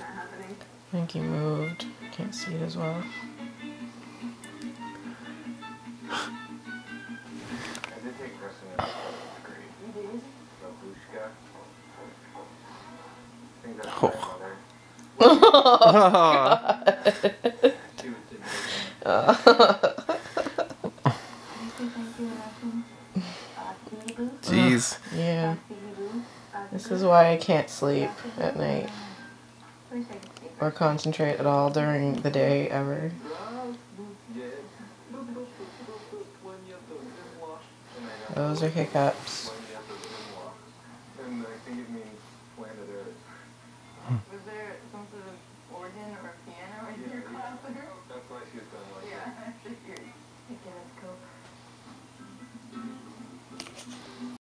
I think he moved. Can't see it as well. Jeez. Yeah. This is why I can't sleep at night or concentrate at all during the day ever. Those are hiccups.